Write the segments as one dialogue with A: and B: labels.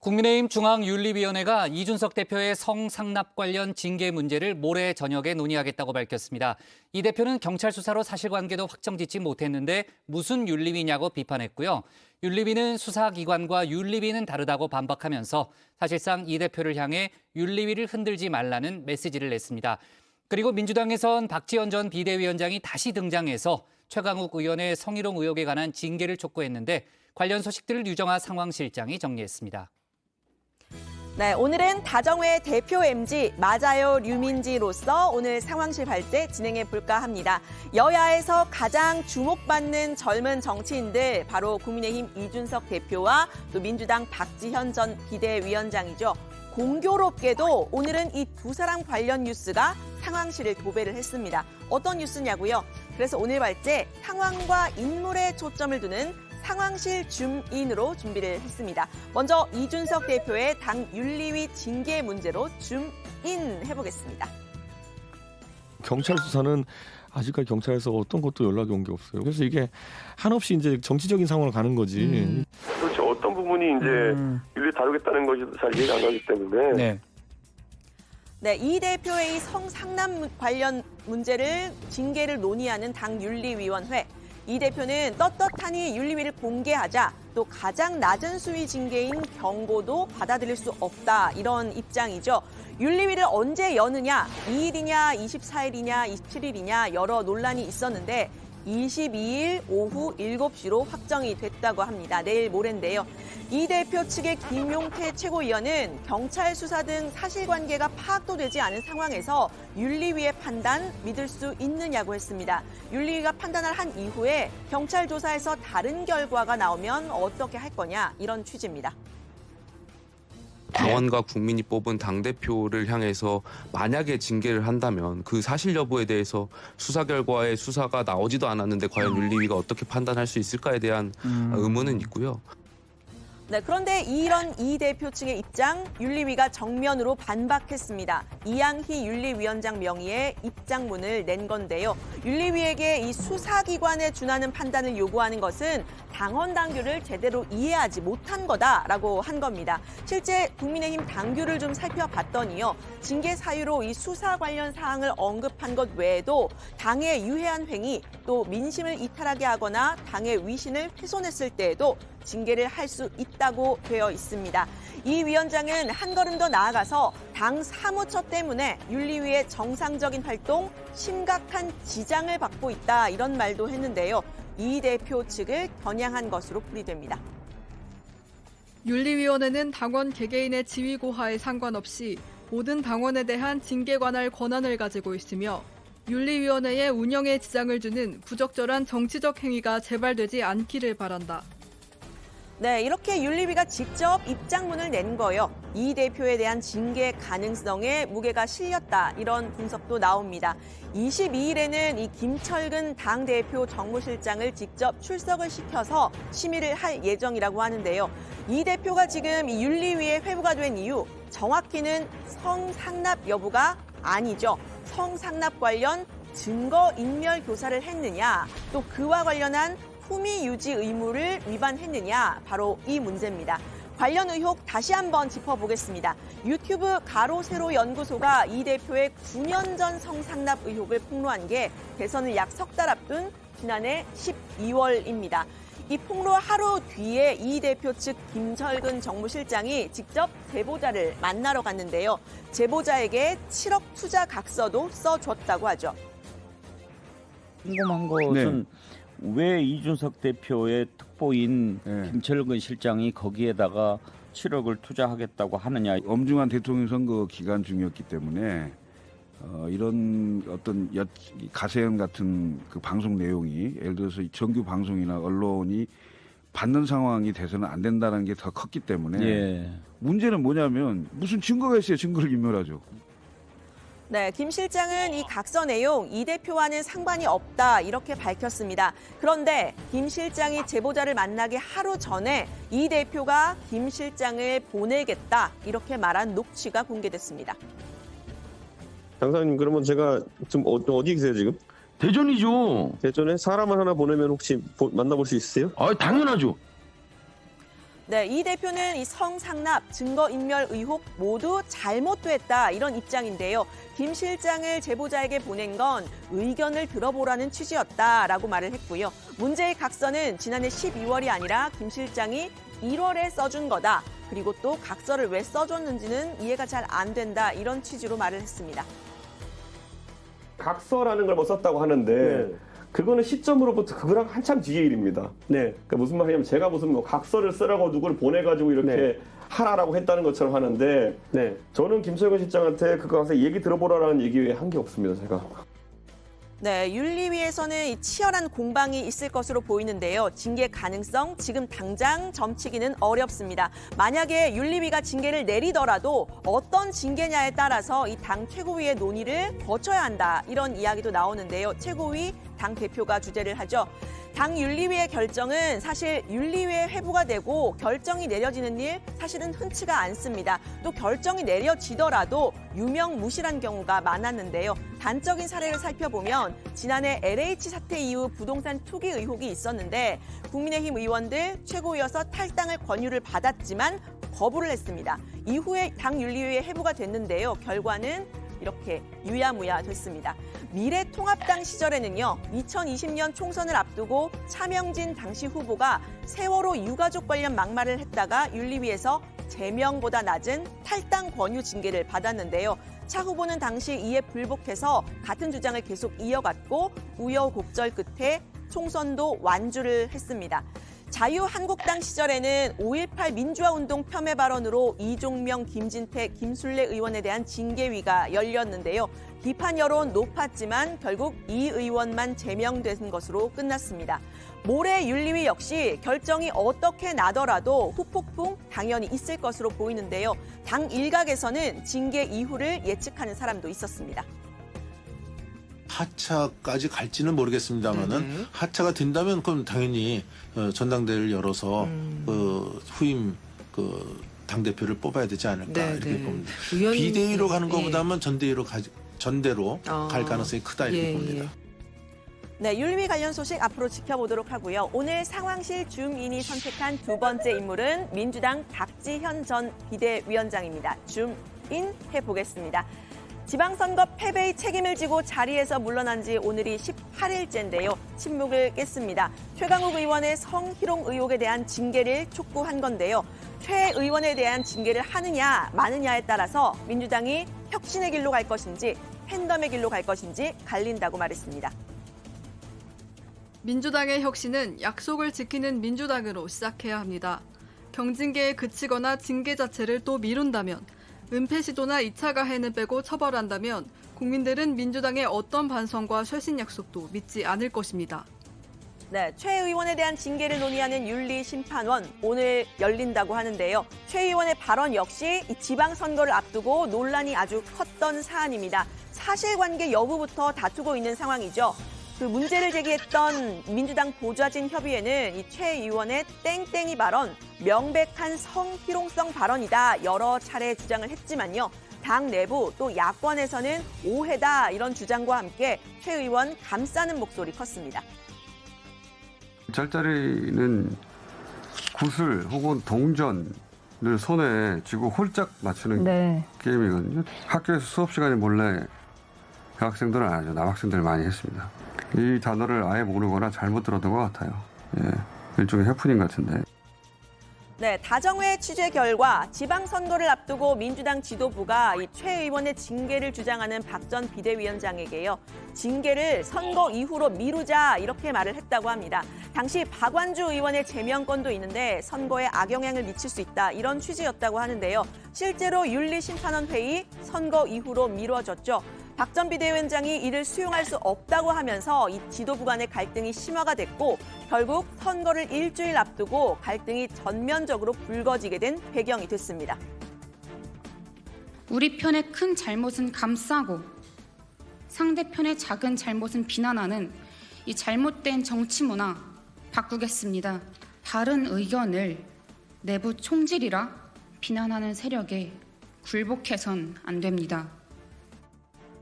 A: 국민의힘 중앙윤리위원회가 이준석 대표의 성상납 관련 징계 문제를 모레 저녁에 논의하겠다고 밝혔습니다. 이 대표는 경찰 수사로 사실관계도 확정짓지 못했는데 무슨 윤리위냐고 비판했고요. 윤리위는 수사기관과 윤리위는 다르다고 반박하면서 사실상 이 대표를 향해 윤리위를 흔들지 말라는 메시지를 냈습니다. 그리고 민주당에선 박지원 전 비대위원장이 다시 등장해서 최강욱 의원의 성희롱 의혹에 관한 징계를 촉구했는데 관련 소식들을 유정아 상황실장이 정리했습니다.
B: 네, 오늘은 다정회 대표 MG 맞아요 류민지로서 오늘 상황실 발제 진행해 볼까 합니다. 여야에서 가장 주목받는 젊은 정치인들 바로 국민의힘 이준석 대표와 또 민주당 박지현 전 비대위원장이죠. 공교롭게도 오늘은 이 두 사람 관련 뉴스가 상황실을 도배를 했습니다. 어떤 뉴스냐고요? 그래서 오늘 발제 상황과 인물에 초점을 두는 상황실 줌인으로 준비를 했습니다. 먼저 이준석 대표의 당 윤리위 징계 문제로 줌인 해보겠습니다.
C: 경찰 수사는 아직까지 경찰에서 어떤 것도 연락이 온 게 없어요. 그래서 이게 한없이 이제 정치적인 상황을 가는 거지.
D: 도대체 어떤 부분이 이제 윤리 다루겠다는 것이 잘 이해가 안 가기 때문에.
B: 네, 이 대표의 이 성상납 관련 문제를 징계를 논의하는 당 윤리위원회. 이 대표는 떳떳하니 윤리위를 공개하자 또 가장 낮은 수위 징계인 경고도 받아들일 수 없다 이런 입장이죠. 윤리위를 언제 여느냐 2일이냐 24일이냐 27일이냐 여러 논란이 있었는데 22일 오후 7시로 확정이 됐다고 합니다. 내일 모레인데요. 이 대표 측의 김용태 최고위원은 경찰 수사 등 사실관계가 파악도 되지 않은 상황에서 윤리위의 판단 믿을 수 있느냐고 했습니다. 윤리위가 판단을 한 이후에 경찰 조사에서 다른 결과가 나오면 어떻게 할 거냐 이런 취지입니다.
E: 당원과 국민이 뽑은 당대표를 향해서 만약에 징계를 한다면 그 사실 여부에 대해서 수사 결과에 수사가 나오지도 않았는데 과연 윤리위가 어떻게 판단할 수 있을까에 대한 의문은 있고요.
B: 네, 그런데 이런 이 대표 측의 입장, 윤리위가 정면으로 반박했습니다. 이양희 윤리위원장 명의의 입장문을 낸 건데요. 윤리위에게 이 수사기관에 준하는 판단을 요구하는 것은 당원 당규를 제대로 이해하지 못한 거다라고 한 겁니다. 실제 국민의힘 당규를 좀 살펴봤더니요. 징계 사유로 이 수사 관련 사항을 언급한 것 외에도 당의 유해한 행위, 또 민심을 이탈하게 하거나 당의 위신을 훼손했을 때에도 징계를 할 수 있다고 되어 있습니다. 이 위원장은 한 걸음 더 나아가서 당 사무처 때문에 윤리위의 정상적인 활동 심각한 지장을 받고 있다 이런 말도 했는데요. 이 대표 측을 겨냥한 것으로 풀이됩니다.
F: 윤리위원회는 당원 개개인의 지위 고하에 상관없이 모든 당원에 대한 징계 관할 권한을 가지고 있으며 윤리위원회의 운영에 지장을 주는 부적절한 정치적 행위가 재발되지 않기를 바란다.
B: 네, 이렇게 윤리위가 직접 입장문을 낸 거예요. 이 대표에 대한 징계 가능성에 무게가 실렸다. 이런 분석도 나옵니다. 22일에는 이 김철근 당대표 정무실장을 직접 출석을 시켜서 심의를 할 예정이라고 하는데요. 이 대표가 지금 이 윤리위에 회부가 된 이유, 정확히는 성상납 여부가 아니죠. 성상납 관련 증거인멸 교사를 했느냐, 또 그와 관련한 품위 유지 의무를 위반했느냐, 바로 이 문제입니다. 관련 의혹 다시 한번 짚어보겠습니다. 유튜브 가로세로 연구소가 이 대표의 9년 전 성상납 의혹을 폭로한 게 대선을 약 석 달 앞둔 지난해 12월입니다. 이 폭로 하루 뒤에 이 대표 측 김철근 정무실장이 직접 제보자를 만나러 갔는데요. 제보자에게 7억 투자 각서도 써줬다고 하죠.
G: 궁금한 것은 왜 이준석 대표의 특보인 김철근 실장이 거기에다가 7억을 투자하겠다고 하느냐.
H: 엄중한 대통령 선거 기간 중이었기 때문에 이런 어떤 가세현 같은 그 방송 내용이 예를 들어서 정규 방송이나 언론이 받는 상황이 돼서는 안 된다는 게 더 컸기 때문에 문제는 뭐냐면 무슨 증거가 있어야 증거를 인멸하죠.
B: 네, 김 실장은 이 각서 내용 이 대표와는 상관이 없다 이렇게 밝혔습니다. 그런데 김 실장이 제보자를 만나기 하루 전에 이 대표가 김 실장을 보내겠다 이렇게 말한 녹취가 공개됐습니다.
D: 장사님 그러면 제가 지금 어디 계세요 지금?
I: 대전이죠.
D: 대전에 사람을 하나 보내면 혹시 만나볼 수 있으세요?
I: 아, 당연하죠.
B: 네, 이 대표는 이 성상납, 증거인멸 의혹 모두 잘못됐다 이런 입장인데요. 김 실장을 제보자에게 보낸 건 의견을 들어보라는 취지였다라고 말을 했고요. 문제의 각서는 지난해 12월이 아니라 김 실장이 1월에 써준 거다. 그리고 또 각서를 왜 써줬는지는 이해가 잘 안 된다 이런 취지로 말을 했습니다.
I: 각서라는 걸 뭐 썼다고 하는데 그거는 시점으로부터 그거랑 한참 뒤의 일입니다. 그러니까 무슨 말이냐면 제가 무슨 뭐 각서를 쓰라고 누구를 보내가지고 이렇게 하라라고 했다는 것처럼 하는데 저는 김철근 실장한테 그거 가서 얘기 들어보라라는 얘기 외에 한 게 없습니다. 제가.
B: 네, 윤리위에서는 이 치열한 공방이 있을 것으로 보이는데요. 징계 가능성 지금 당장 점치기는 어렵습니다. 만약에 윤리위가 징계를 내리더라도 어떤 징계냐에 따라서 이 당 최고위의 논의를 거쳐야 한다. 이런 이야기도 나오는데요. 최고위 당 대표가 주재를 하죠. 당 윤리위의 결정은 사실 윤리위에 회부가 되고 결정이 내려지는 일 사실은 흔치가 않습니다. 또 결정이 내려지더라도 유명무실한 경우가 많았는데요. 단적인 사례를 살펴보면 지난해 LH 사태 이후 부동산 투기 의혹이 있었는데 국민의힘 의원들 최고위여서 탈당을 권유를 받았지만 거부를 했습니다. 이후에 당 윤리위에 회부가 됐는데요. 결과는 이렇게 유야무야 됐습니다. 미래통합당 시절에는요. 2020년 총선을 앞두고 차명진 당시 후보가 세월호 유가족 관련 막말을 했다가 윤리위에서 제명보다 낮은 탈당 권유 징계를 받았는데요. 차 후보는 당시 이에 불복해서 같은 주장을 계속 이어갔고 우여곡절 끝에 총선도 완주를 했습니다. 자유한국당 시절에는 5.18 민주화운동 폄훼 발언으로 이종명, 김진태, 김술래 의원에 대한 징계위가 열렸는데요. 비판 여론 높았지만 결국 이 의원만 제명된 것으로 끝났습니다. 모레 윤리위 역시 결정이 어떻게 나더라도 후폭풍 당연히 있을 것으로 보이는데요. 당 일각에서는 징계 이후를 예측하는 사람도 있었습니다.
J: 하차까지 갈지는 모르겠습니다만은 하차가 된다면 그럼 당연히 전당대회를 열어서 후임 당대표를 뽑아야 되지 않을까 이렇게 봅니다. 비대위로 가는 것보다는 전대로 갈 가능성이 크다 이렇게 봅니다.
B: 네, 윤리위 관련 소식 앞으로 지켜보도록 하고요. 오늘 상황실 줌인이 선택한 두 번째 인물은 민주당 박지현 전 비대위원장입니다. 줌인 해보겠습니다. 지방선거 패배의 책임을 지고 자리에서 물러난 지 오늘이 18일째인데요. 침묵을 깼습니다. 최강욱 의원의 성희롱 의혹에 대한 징계를 촉구한 건데요. 최 의원에 대한 징계를 하느냐 마느냐에 따라서 민주당이 혁신의 길로 갈 것인지 팬덤의 길로 갈 것인지 갈린다고 말했습니다.
F: 민주당의 혁신은 약속을 지키는 민주당으로 시작해야 합니다. 경징계에 그치거나 징계 자체를 또 미룬다면 은폐 시도나 2차 가해는 빼고 처벌한다면 국민들은 민주당의 어떤 반성과 쇄신 약속도 믿지 않을 것입니다.
B: 네, 최 의원에 대한 징계를 논의하는 윤리심판원 오늘 열린다고 하는데요. 최 의원의 발언 역시 이 지방선거를 앞두고 논란이 아주 컸던 사안입니다. 사실관계 여부부터 다투고 있는 상황이죠. 그 문제를 제기했던 민주당 보좌진 협의회는 이 최 의원의 땡땡이 발언, 명백한 성희롱성 발언이다 여러 차례 주장을 했지만요. 당 내부 또 야권에서는 오해다 이런 주장과 함께 최 의원 감싸는 목소리 컸습니다.
K: 짤짤이는 구슬 혹은 동전을 손에 쥐고 홀짝 맞추는 게임이거든요. 학교에서 수업 시간에 몰래 여학생들은 안 하죠. 남학생들 많이 했습니다. 이 단어를 아예 모르거나 잘못 들었던 것 같아요. 일종의 해프닝 같은데.
B: 네, 다정회 취재 결과 지방선거를 앞두고 민주당 지도부가 이 최 의원의 징계를 주장하는 박 전 비대위원장에게요. 징계를 선거 이후로 미루자 이렇게 말을 했다고 합니다. 당시 박완주 의원의 제명권도 있는데 선거에 악영향을 미칠 수 있다 이런 취지였다고 하는데요. 실제로 윤리심판원 회의 선거 이후로 미뤄졌죠. 박 전 비대위원장이 이를 수용할 수 없다고 하면서 이 지도부 간의 갈등이 심화가 됐고 결국 선거를 일주일 앞두고 갈등이 전면적으로 불거지게 된 배경이 됐습니다.
L: 우리 편의 큰 잘못은 감싸고 상대편의 작은 잘못은 비난하는 이 잘못된 정치 문화 바꾸겠습니다. 다른 의견을 내부 총질이라 비난하는 세력에 굴복해선 안 됩니다.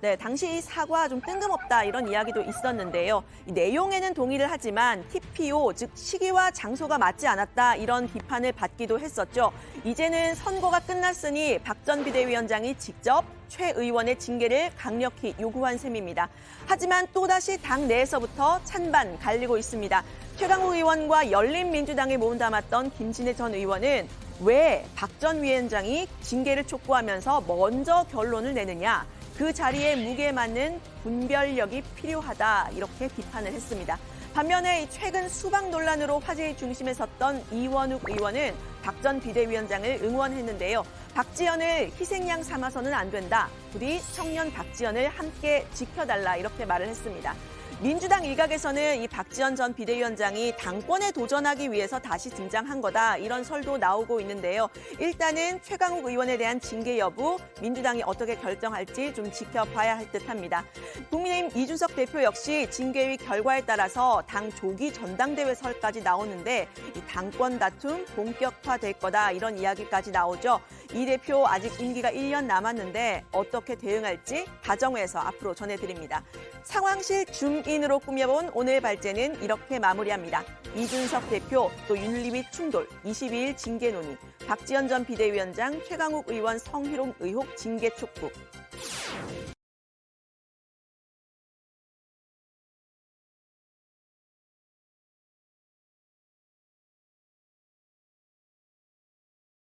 B: 네, 당시 이 사과 좀 뜬금없다 이런 이야기도 있었는데요. 이 내용에는 동의를 하지만 TPO, 즉 시기와 장소가 맞지 않았다 이런 비판을 받기도 했었죠. 이제는 선거가 끝났으니 박 전 비대위원장이 직접 최 의원의 징계를 강력히 요구한 셈입니다. 하지만 또다시 당 내에서부터 찬반 갈리고 있습니다. 최강욱 의원과 열린민주당에 몸담았던 김진애 전 의원은 왜 박 전 위원장이 징계를 촉구하면서 먼저 결론을 내느냐. 그 자리에 무게에 맞는 분별력이 필요하다 이렇게 비판을 했습니다. 반면에 최근 수박 논란으로 화제의 중심에 섰던 이원욱 의원은 박 전 비대위원장을 응원했는데요. 박지원을 희생양 삼아서는 안 된다. 부디 청년 박지원을 함께 지켜달라 이렇게 말을 했습니다. 민주당 일각에서는 이 박지원 전 비대위원장이 당권에 도전하기 위해서 다시 등장한 거다 이런 설도 나오고 있는데요. 일단은 최강욱 의원에 대한 징계 여부 민주당이 어떻게 결정할지 좀 지켜봐야 할 듯합니다. 국민의힘 이준석 대표 역시 징계위 결과에 따라서 당 조기 전당대회 설까지 나오는데 이 당권 다툼 본격화될 거다 이런 이야기까지 나오죠. 이 대표 아직 임기가 1년 남았는데 어떻게 대응할지 다정회에서 앞으로 전해드립니다. 상황실 줌인으로 꾸며본 오늘 발제는 이렇게 마무리합니다. 이준석 대표 또 윤리위 충돌, 22일 징계 논의, 박지원 전 비대위원장, 최강욱 의원 성희롱 의혹 징계 촉구,